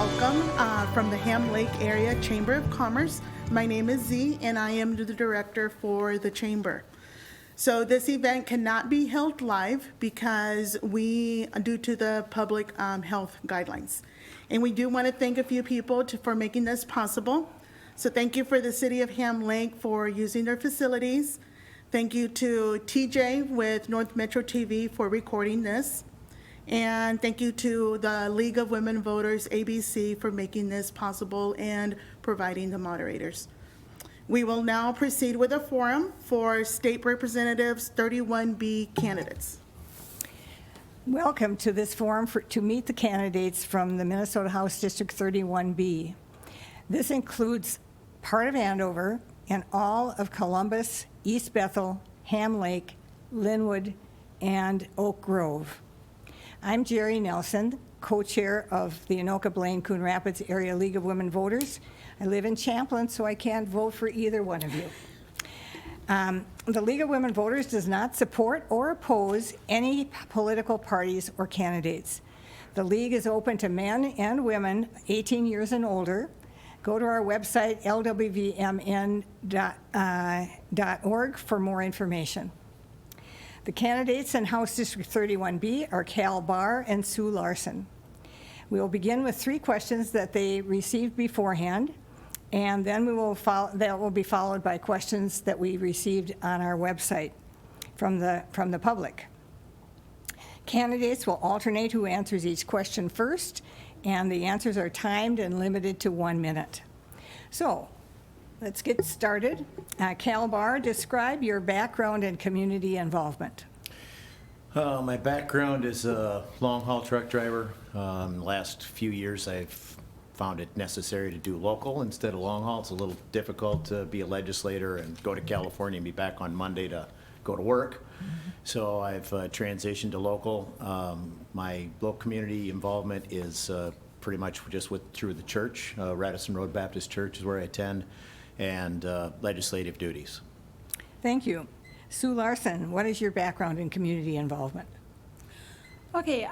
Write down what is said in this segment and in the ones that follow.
welcome from the Ham Lake Area Chamber of Commerce. My name is Z, and I am the director for the chamber. So this event cannot be held live because due to the public health guidelines. And we do want to thank a few people for making this possible. So thank you for the City of Ham Lake for using their facilities. Thank you to TJ with North Metro TV for recording this. And thank you to the League of Women Voters, ABC, for making this possible and providing the moderators. We will now proceed with a forum for State Representatives 31B candidates. Welcome to this forum to meet the candidates from the Minnesota House District 31B. This includes part of Andover and all of Columbus, East Bethel, Ham Lake, Linwood, and Oakgrove. I'm Jerry Nelson, co-chair of the Anoka, Blaine, Coon Rapids Area League of Women Voters. I live in Champlin, so I can't vote for either one of you. The League of Women Voters does not support or oppose any political parties or candidates. The League is open to men and women 18 years and older. Go to our website, lwvmn.org, for more information. The candidates in House District 31B are Bahr and Sue Larson. We will begin with 3 questions that they received beforehand, and then that will be followed by questions that we received on our website from the public. Candidates will alternate who answers each question first, and the answers are timed and limited to 1 minute. So, let's get started. Bahr, describe your background and community involvement. My background is a long-haul truck driver. The last few years I've found it necessary to do local instead of long-haul. It's a little difficult to be a legislator and go to California and be back on Monday to go to work. So I've transitioned to local. My local community involvement is pretty much just through the church. Radisson Road Baptist Church is where I attend, and legislative duties. Thank you. Sue Larson, what is your background in community involvement? Okay,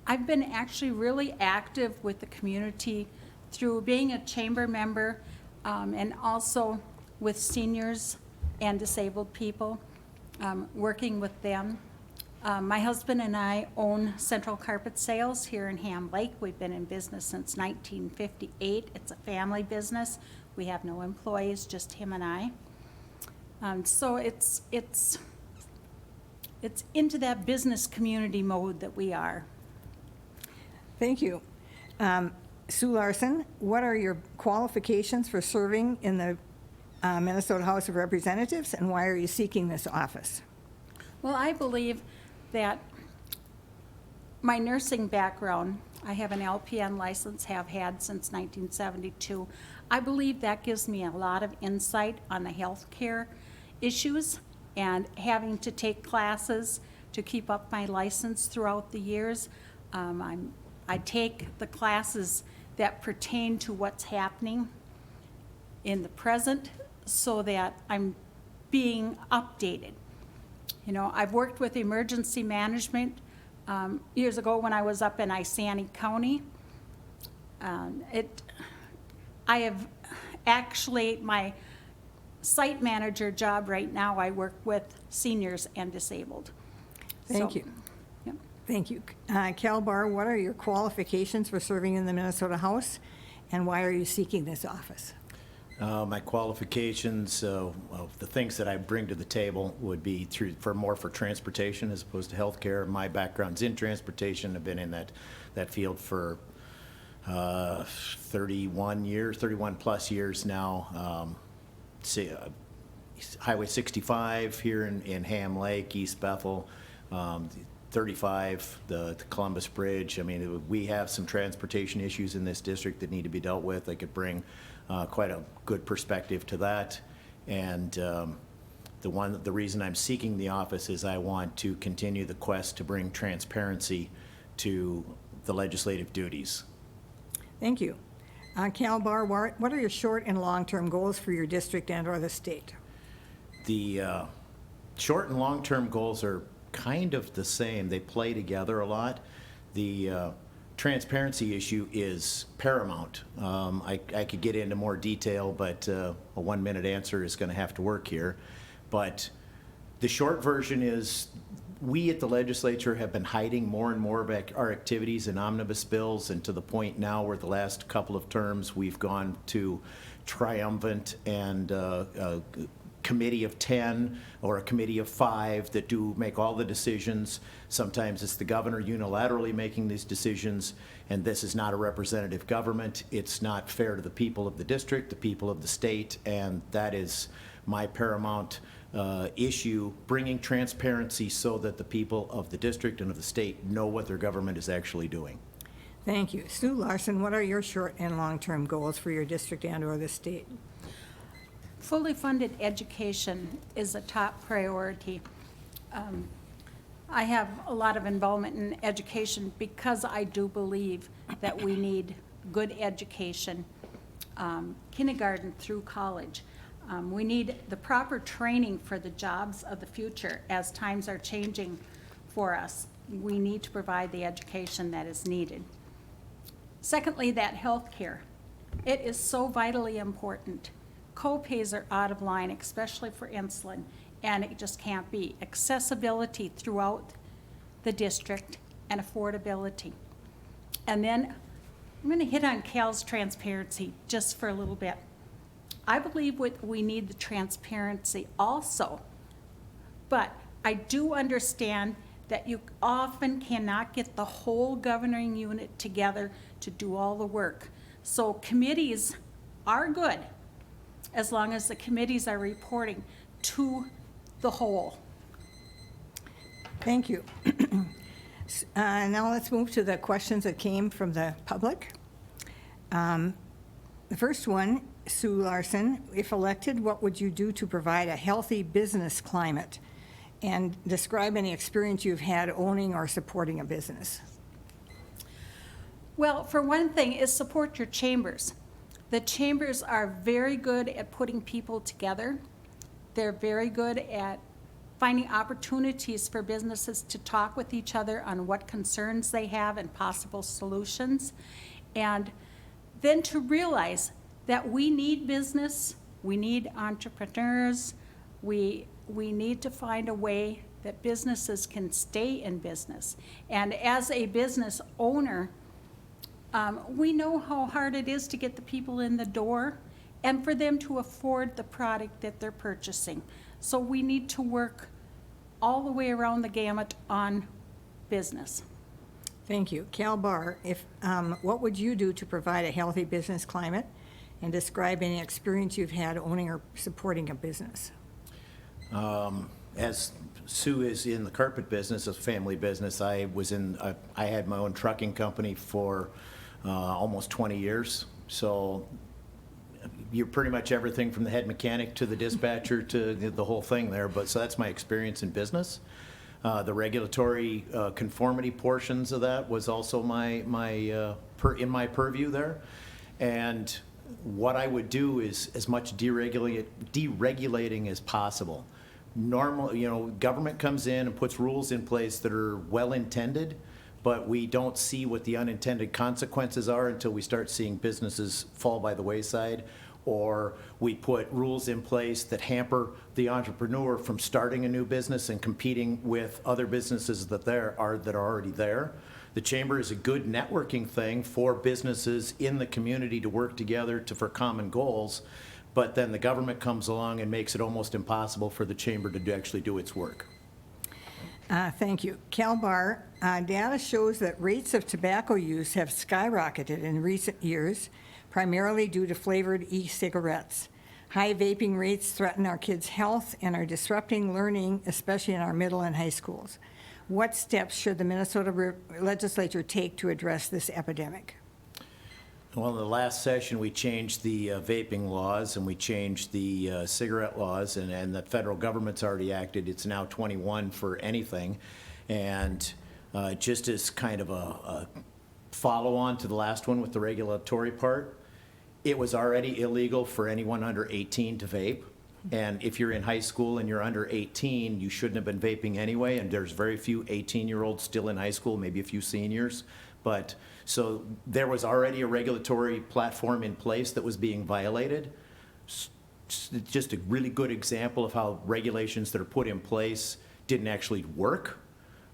I've been actually really active with the community through being a chamber member and also with seniors and disabled people, working with them. My husband and I own Central Carpet Sales here in Ham Lake. We've been in business since 1958. It's a family business. We have no employees, just him and I. So it's into that business community mode that we are. Thank you. Sue Larson, what are your qualifications for serving in the Minnesota House of Representatives, and why are you seeking this office? Well, I believe that my nursing background, I have an LPN license, have had since 1972. I believe that gives me a lot of insight on the healthcare issues, and having to take classes to keep up my license throughout the years. I take the classes that pertain to what's happening in the present so that I'm being updated. You know, I've worked with emergency management years ago when I was up in Isani County. I have actually, my site manager job right now, I work with seniors and disabled. Thank you. Yeah. Thank you. Bahr, what are your qualifications for serving in the Minnesota House, and why are you seeking this office? My qualifications, the things that I bring to the table would be for transportation as opposed to healthcare. My background's in transportation. I've been in that field for 31 plus years now. Highway 65 here in Ham Lake, East Bethel, 35, the Columbus Bridge. I mean, we have some transportation issues in this district that need to be dealt with. I could bring quite a good perspective to that. And the reason I'm seeking the office is I want to continue the quest to bring transparency to the legislative duties. Thank you. Bahr, what are your short and long-term goals for your district and or the state? The short and long-term goals are kind of the same. They play together a lot. The transparency issue is paramount. I could get into more detail, but a 1-minute answer is going to have to work here. But the short version is we at the legislature have been hiding more and more of our activities in omnibus bills, and to the point now where the last couple of terms we've gone to triumphant and a committee of 10 or a committee of 5 that do make all the decisions. Sometimes it's the governor unilaterally making these decisions, and this is not a representative government. It's not fair to the people of the district, the people of the state, and that is my paramount issue, bringing transparency so that the people of the district and of the state know what their government is actually doing. Thank you. Sue Larson, what are your short and long-term goals for your district and/or the state? Fully funded education is a top priority. I have a lot of involvement in education because I do believe that we need good education, kindergarten through college. We need the proper training for the jobs of the future as times are changing for us. We need to provide the education that is needed. Secondly, that health care. It is so vitally important. Co-pays are out of line, especially for insulin, and it just can't be. Accessibility throughout the district and affordability. And then I'm going to hit on Cal's transparency just for a little bit. I believe we need the transparency also, but I do understand that you often cannot get the whole governing unit together to do all the work. So committees are good as long as the committees are reporting to the whole. Thank you. Now let's move to the questions that came from the public. The first one, Sue Larson, if elected, what would you do to provide a healthy business climate? And describe any experience you've had owning or supporting a business. Well, for one thing, is support your chambers. The chambers are very good at putting people together. They're very good at finding opportunities for businesses to talk with each other on what concerns they have and possible solutions. And then to realize that we need business, we need entrepreneurs, we need to find a way that businesses can stay in business. And as a business owner, we know how hard it is to get the people in the door and for them to afford the product that they're purchasing. So we need to work all the way around the gamut on business. Thank you. Bahr, what would you do to provide a healthy business climate? And describe any experience you've had owning or supporting a business. As Sue is in the carpet business, a family business, I had my own trucking company for almost 20 years. So you're pretty much everything from the head mechanic to the dispatcher to the whole thing there. But so that's my experience in business. The regulatory conformity portions of that was also in my purview there. And what I would do is as much deregulating as possible. Government comes in and puts rules in place that are well-intended, but we don't see what the unintended consequences are until we start seeing businesses fall by the wayside, or we put rules in place that hamper the entrepreneur from starting a new business and competing with other businesses that are already there. The chamber is a good networking thing for businesses in the community to work together for common goals, but then the government comes along and makes it almost impossible for the chamber to actually do its work. Thank you. Bahr, data shows that rates of tobacco use have skyrocketed in recent years, primarily due to flavored e-cigarettes. High vaping rates threaten our kids' health and are disrupting learning, especially in our middle and high schools. What steps should the Minnesota legislature take to address this epidemic? Well, in the last session, we changed the vaping laws and we changed the cigarette laws, and the federal government's already acted. It's now 21 for anything. And just as kind of a follow-on to the last one with the regulatory part, it was already illegal for anyone under 18 to vape. And if you're in high school and you're under 18, you shouldn't have been vaping anyway, and there's very few 18-year-olds still in high school, maybe a few seniors. But, so there was already a regulatory platform in place that was being violated. Just a really good example of how regulations that are put in place didn't actually work.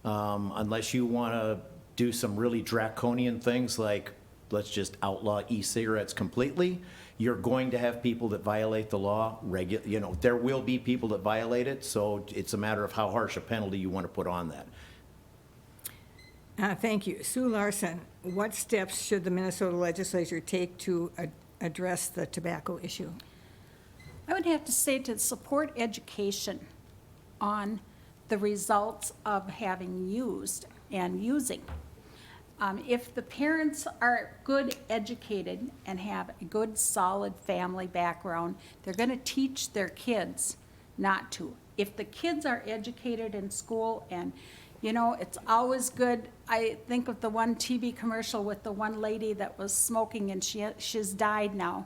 Unless you want to do some really draconian things like, let's just outlaw e-cigarettes completely, you're going to have people that violate the law. There will be people that violate it, so it's a matter of how harsh a penalty you want to put on that. Thank you. Sue Larson, what steps should the Minnesota legislature take to address the tobacco issue? I would have to say to support education on the results of having used and using. If the parents are good educated and have a good solid family background, they're going to teach their kids not to. If the kids are educated in school, and it's always good. I think of the one TV commercial with the one lady that was smoking, and she's died now.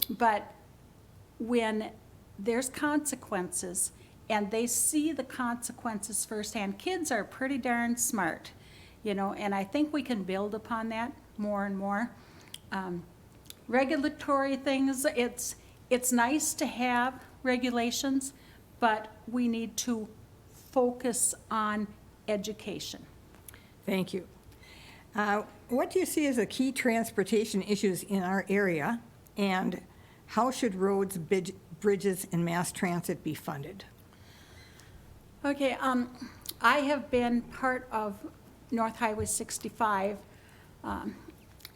But when there's consequences and they see the consequences firsthand, kids are pretty darn smart, and I think we can build upon that more and more. Regulatory things, it's nice to have regulations, but we need to focus on education. Thank you. What do you see as the key transportation issues in our area, and how should roads, bridges, and mass transit be funded? Okay, I have been part of North Highway 65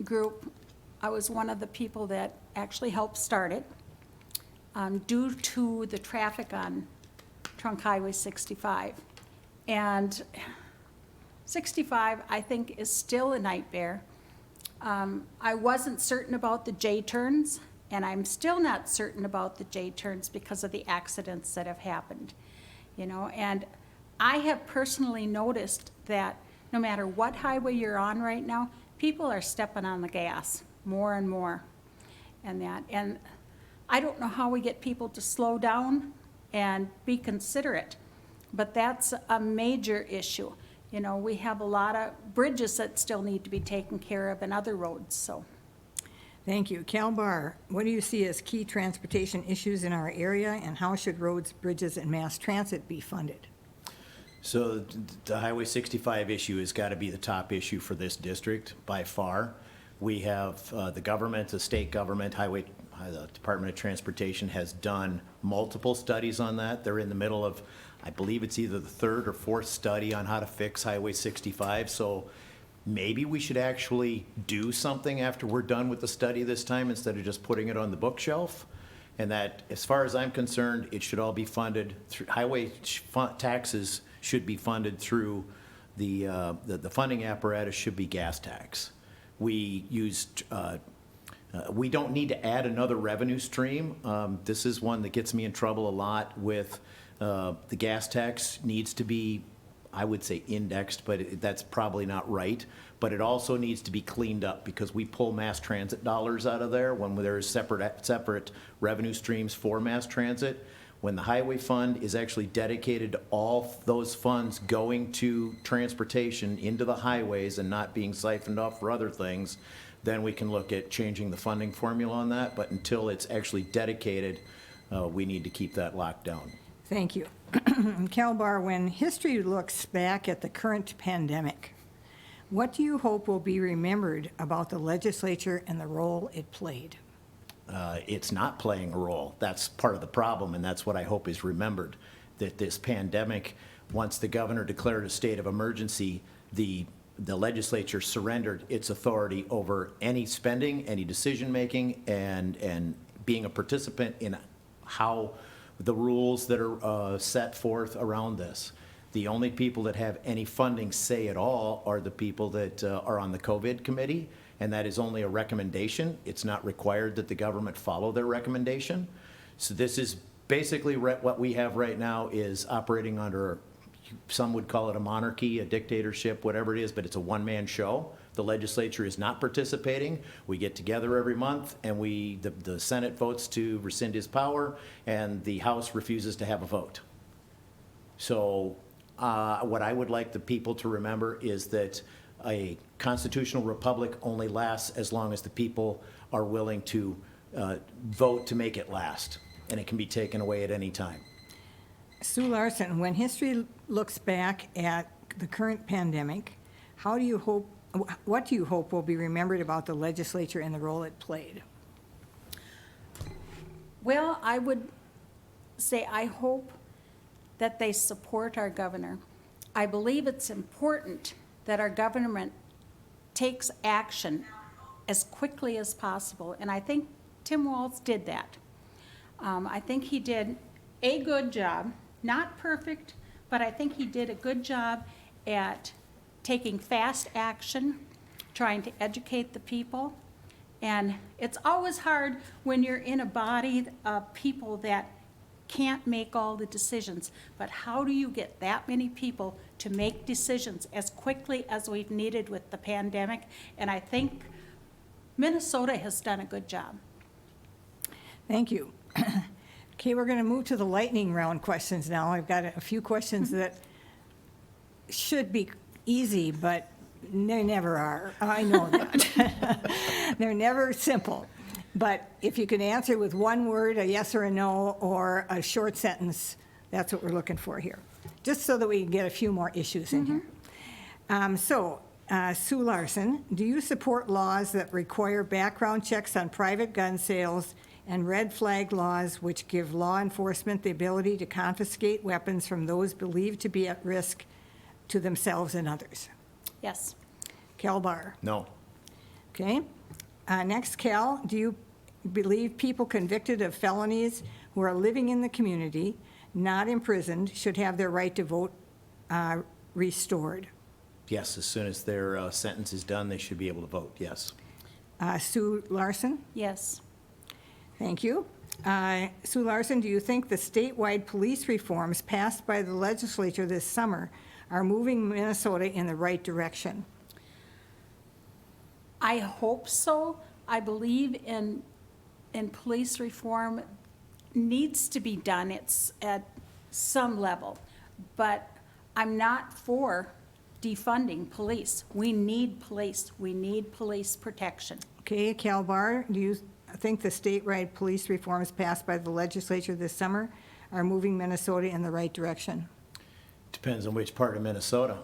group. I was one of the people that actually helped start it due to the traffic on Trunk Highway 65. And 65, I think, is still a nightmare. I wasn't certain about the J-turns, and I'm still not certain about the J-turns because of the accidents that have happened. And I have personally noticed that no matter what highway you're on right now, people are stepping on the gas more and more. And I don't know how we get people to slow down and be considerate, but that's a major issue. We have a lot of bridges that still need to be taken care of and other roads, so. Thank you. Cal Bahr, what do you see as key transportation issues in our area, and how should roads, bridges, and mass transit be funded? So the Highway 65 issue has got to be the top issue for this district by far. We have the government, the state government, the Department of Transportation has done multiple studies on that. They're in the middle of, I believe it's either the third or fourth study on how to fix Highway 65. So maybe we should actually do something after we're done with the study this time instead of just putting it on the bookshelf. And that, as far as I'm concerned, it should all be funded through highway taxes should be funded through the funding apparatus should be gas tax. We don't need to add another revenue stream. This is one that gets me in trouble a lot with the gas tax needs to be, I would say, indexed, but that's probably not right. But it also needs to be cleaned up because we pull mass transit dollars out of there when there's separate revenue streams for mass transit. When the highway fund is actually dedicated to all those funds going to transportation into the highways and not being siphoned off for other things, then we can look at changing the funding formula on that. But until it's actually dedicated, we need to keep that locked down. Thank you. Cal Bahr, when history looks back at the current pandemic, what do you hope will be remembered about the legislature and the role it played? It's not playing a role. That's part of the problem, and that's what I hope is remembered, that this pandemic, once the governor declared a state of emergency, the legislature surrendered its authority over any spending, any decision-making, and being a participant in how the rules that are set forth around this. The only people that have any funding say at all are the people that are on the COVID committee, and that is only a recommendation. It's not required that the government follow their recommendation. So this is basically what we have right now is operating under, some would call it a monarchy, a dictatorship, whatever it is, but it's a one-man show. The legislature is not participating. We get together every month, and the Senate votes to rescind his power, and the House refuses to have a vote. So what I would like the people to remember is that a constitutional republic only lasts as long as the people are willing to vote to make it last, and it can be taken away at any time. Sue Larson, when history looks back at the current pandemic, what do you hope will be remembered about the legislature and the role it played? Well, I would say I hope that they support our governor. I believe it's important that our government takes action as quickly as possible, and I think Tim Walz did that. I think he did a good job, not perfect, but I think he did a good job at taking fast action, trying to educate the people. And it's always hard when you're in a body of people that can't make all the decisions. But how do you get that many people to make decisions as quickly as we've needed with the pandemic? And I think Minnesota has done a good job. Thank you. Okay, we're going to move to the lightning round questions now. I've got a few questions that should be easy, but they never are. I know that. They're never simple. But if you can answer with one word, a yes or a no, or a short sentence, that's what we're looking for here, just so that we can get a few more issues in here. Sue Larson, do you support laws that require background checks on private gun sales and red flag laws which give law enforcement the ability to confiscate weapons from those believed to be at risk to themselves and others? Yes. Cal Bahr. No. Okay. Next, Cal, do you believe people convicted of felonies who are living in the community, not imprisoned, should have their right to vote restored? Yes, as soon as their sentence is done, they should be able to vote, yes. Sue Larson? Yes. Thank you. Sue Larson, do you think the statewide police reforms passed by the legislature this summer are moving Minnesota in the right direction? I hope so. I believe in police reform needs to be done. It's at some level, but I'm not for defunding police. We need police. We need police protection. Okay, Cal Bahr, do you think the statewide police reforms passed by the legislature this summer are moving Minnesota in the right direction? Depends on which part of Minnesota.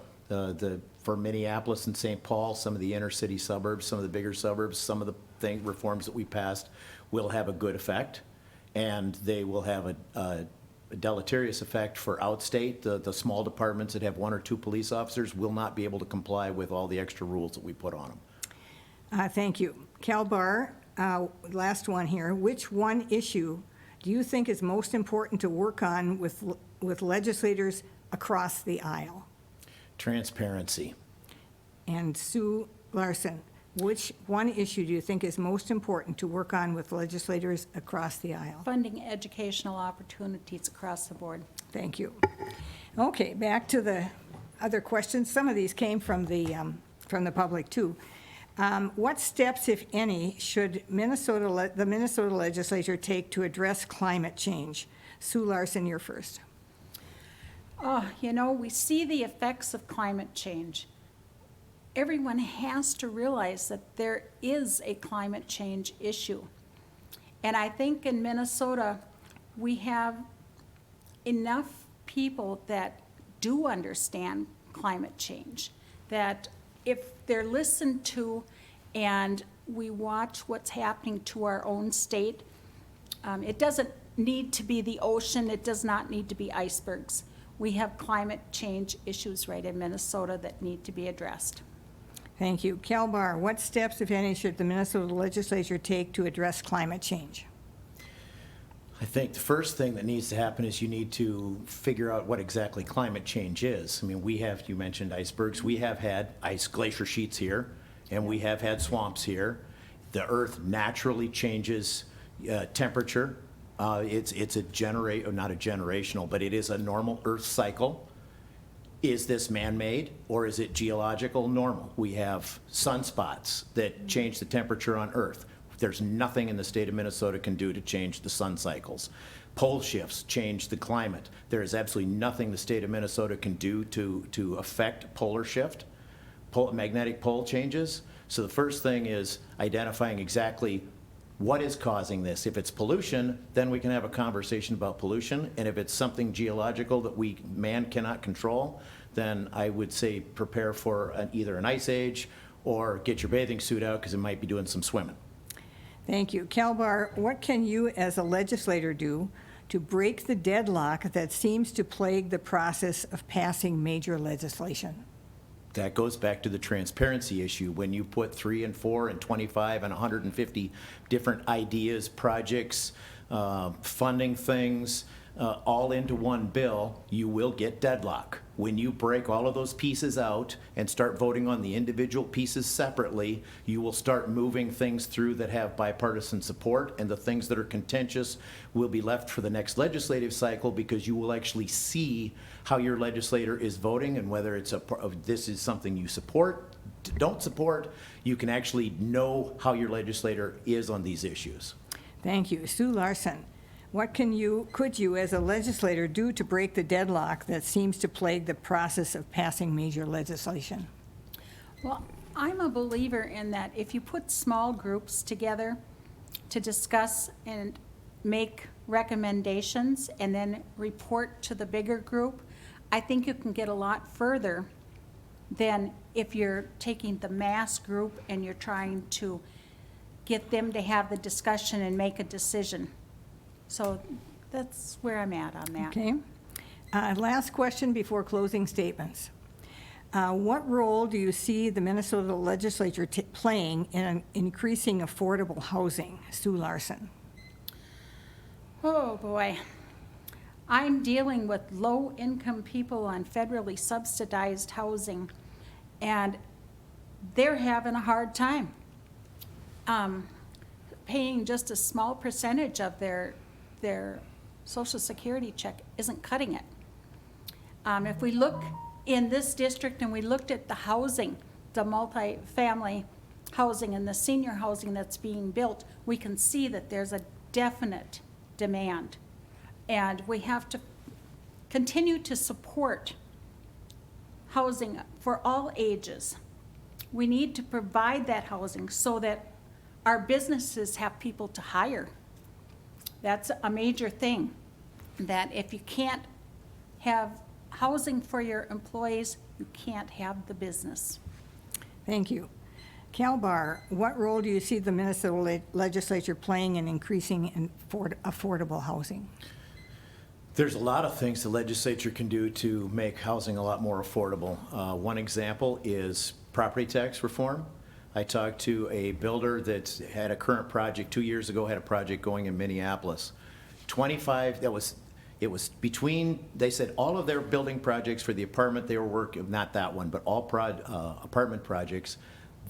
For Minneapolis and St. Paul, some of the inner city suburbs, some of the bigger suburbs, some of the reforms that we passed will have a good effect, and they will have a deleterious effect for outstate. The small departments that have 1 or 2 police officers will not be able to comply with all the extra rules that we put on them. Thank you. Cal Bahr, last one here. Which one issue do you think is most important to work on with legislators across the aisle? Transparency. And Sue Larson, which one issue do you think is most important to work on with legislators across the aisle? Funding educational opportunities across the board. Thank you. Okay, back to the other questions. Some of these came from the public too. What steps, if any, should the Minnesota legislature take to address climate change? Sue Larson, you're first. Oh, we see the effects of climate change. Everyone has to realize that there is a climate change issue. And I think in Minnesota, we have enough people that do understand climate change, that if they're listened to and we watch what's happening to our own state, it doesn't need to be the ocean, it does not need to be icebergs. We have climate change issues right in Minnesota that need to be addressed. Thank you. Cal Bahr, what steps, if any, should the Minnesota legislature take to address climate change? I think the first thing that needs to happen is you need to figure out what exactly climate change is. I mean, you mentioned icebergs. We have had ice glacier sheets here, and we have had swamps here. The earth naturally changes temperature. It's not a generational, but it is a normal earth cycle. Is this man-made or is it geological normal? We have sunspots that change the temperature on earth. There's nothing in the state of Minnesota can do to change the sun cycles. Pole shifts change the climate. There is absolutely nothing the state of Minnesota can do to affect polar shift. magnetic pole changes. So the first thing is identifying exactly what is causing this. If it's pollution, then we can have a conversation about pollution. And if it's something geological that man cannot control, then I would say prepare for either an ice age or get your bathing suit out because it might be doing some swimming. Thank you. Bahr, what can you as a legislator do to break the deadlock that seems to plague the process of passing major legislation? That goes back to the transparency issue. When you put 3 and 4 and 25 and 150 different ideas, projects, funding things, all into one bill, you will get deadlock. When you break all of those pieces out and start voting on the individual pieces separately, you will start moving things through that have bipartisan support, and the things that are contentious will be left for the next legislative cycle, because you will actually see how your legislator is voting and whether it's this is something you support, don't support. You can actually know how your legislator is on these issues. Thank you. Sue Larson, what could you as a legislator do to break the deadlock that seems to plague the process of passing major legislation? Well, I'm a believer in that if you put small groups together to discuss and make recommendations and then report to the bigger group, I think you can get a lot further than if you're taking the mass group and you're trying to get them to have the discussion and make a decision. So that's where I'm at on that. Okay. Last question before closing statements. What role do you see the Minnesota legislature playing in increasing affordable housing? Sue Larson. Oh, boy. I'm dealing with low-income people on federally subsidized housing, and they're having a hard time paying just a small percentage of their Social Security check isn't cutting it. If we look in this district and we looked at the housing, the multi-family housing and the senior housing that's being built, we can see that there's a definite demand. And we have to continue to support housing for all ages. We need to provide that housing so that our businesses have people to hire. That's a major thing, that if you can't have housing for your employees, you can't have the business. Thank you. Bahr, what role do you see the Minnesota legislature playing in increasing affordable housing? There's a lot of things the legislature can do to make housing a lot more affordable. One example is property tax reform. I talked to a builder that had a current project 2 years ago, had a project going in Minneapolis. It was between, they said all of their building projects for the apartment they were working, not that one, but all apartment projects,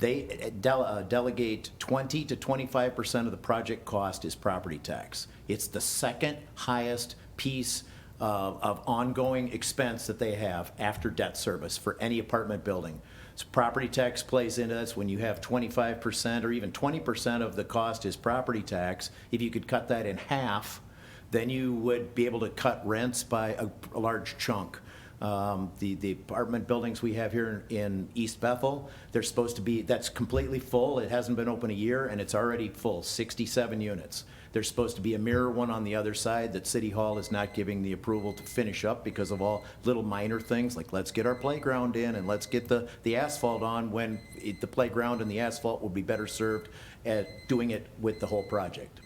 they delegate 20 to 25% of the project cost is property tax. It's the second highest piece of ongoing expense that they have after debt service for any apartment building. So property tax plays into this. When you have 25% or even 20% of the cost is property tax, if you could cut that in half, then you would be able to cut rents by a large chunk. The apartment buildings we have here in East Bethel, they're supposed to be, that's completely full. It hasn't been open a year and it's already full, 67 units. There's supposed to be a mirror one on the other side that City Hall is not giving the approval to finish up because of all little minor things like let's get our playground in and let's get the asphalt on, when the playground and the asphalt will be better served at doing it with the whole project.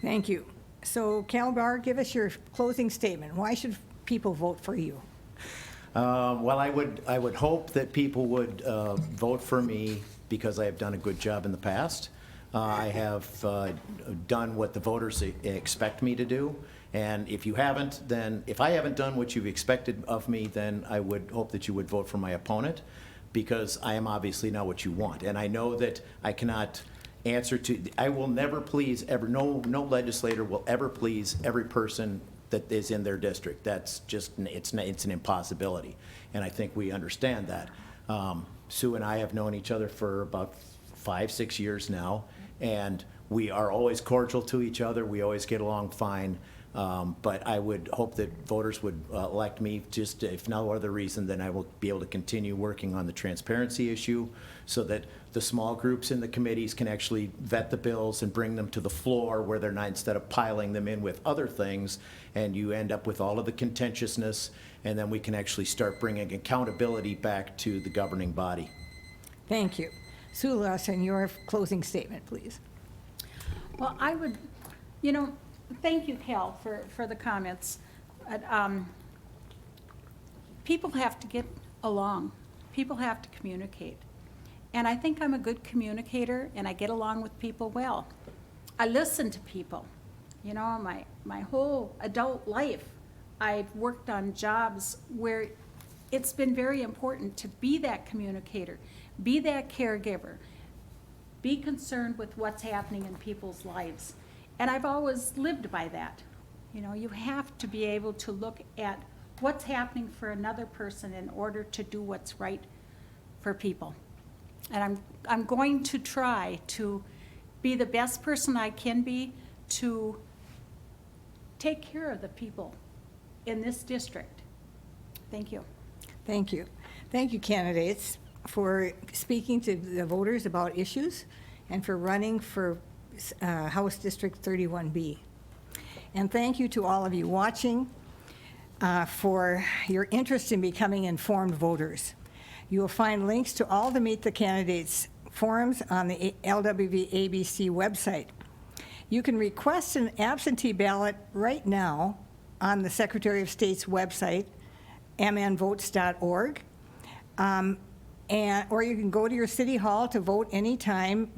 Thank you. So Bahr, give us your closing statement. Why should people vote for you? Well, I would hope that people would vote for me because I have done a good job in the past. I have done what the voters expect me to do. And if you haven't, then if I haven't done what you've expected of me, then I would hope that you would vote for my opponent, because I am obviously not what you want. And I know that I cannot answer to, I will never please no legislator will ever please every person that is in their district. That's just, it's an impossibility. And I think we understand that. Sue and I have known each other for about 5-6 years now, and we are always cordial to each other. We always get along fine. But I would hope that voters would elect me, just if no other reason, then I will be able to continue working on the transparency issue so that the small groups in the committees can actually vet the bills and bring them to the floor where they're not, instead of piling them in with other things, and you end up with all of the contentiousness, and then we can actually start bringing accountability back to the governing body. Thank you. Sue Larson, your closing statement, please. Well, I would, thank you, Cal, for the comments. People have to get along. People have to communicate. And I think I'm a good communicator, and I get along with people well. I listen to people. My whole adult life, I've worked on jobs where it's been very important to be that communicator, be that caregiver, be concerned with what's happening in people's lives. And I've always lived by that. You have to be able to look at what's happening for another person in order to do what's right for people. And I'm going to try to be the best person I can be to take care of the people in this district. Thank you. Thank you. Thank you, candidates, for speaking to the voters about issues and for running for House District 31B. And thank you to all of you watching for your interest in becoming informed voters. You will find links to all the Meet the Candidates forums on the LWV-ABC website. You can request an absentee ballot right now on the Secretary of State's website, mnvotes.org, or you can go to your city hall to vote anytime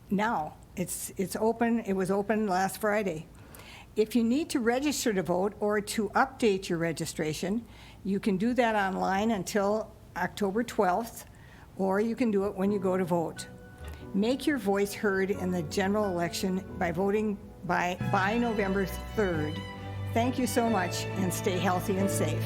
now. It's open. It was open last Friday. If you need to register to vote or to update your registration, you can do that online until October 12th, or you can do it when you go to vote. Make your voice heard in the general election by voting by November 3rd. Thank you so much, and stay healthy and safe.